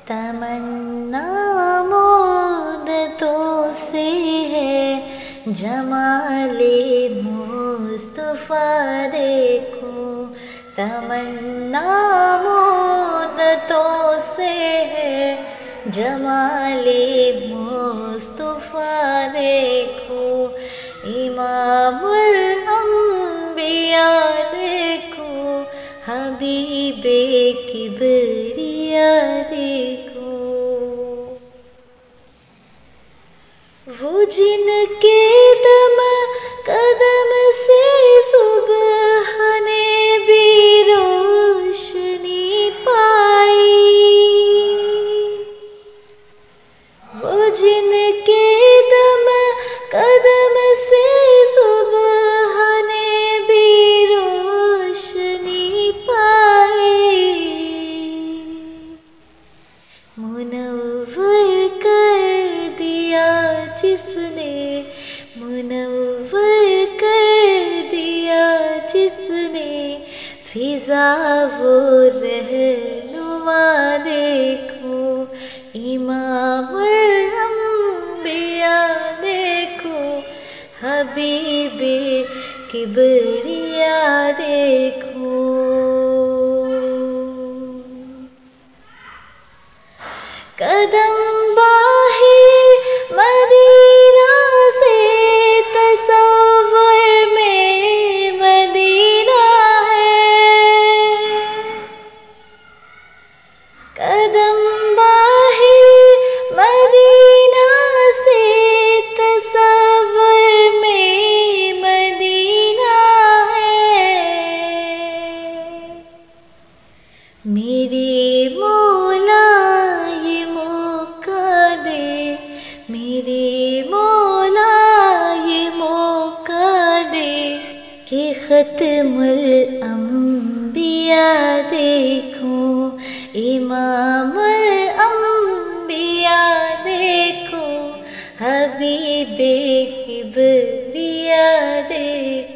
تمنا مدتوں سے ہے جمال مصطفیٰ دیکھو، تمنا مدتوں سے ہے جمال مصطفیٰ دیکھو، امام الانبیاء دیکھو، حبیب کبریا دیکھو، وہ جن کے دم قدم سے صبح نے بھی روشنی پائی، وہ جن کے دم قدم سے صبح نے بھی روشنی پائی، منور کر دیا جس نے، منور کر دیا جس نے فضا وہ رہنما دیکھو، امام الانبیاء دیکھو، حبیب کبریا دیکھو، قدم باہی مدینہ سے تصور میں مدینہ ہے، قدم باہی مدینہ سے تصور میں مدینہ ہے، میری مولا میرے مولا یہ موقع دے کہ ختم الانبیاء دیکھو، امام الانبیاء دیکھو، حبیب کبریا دیکھو۔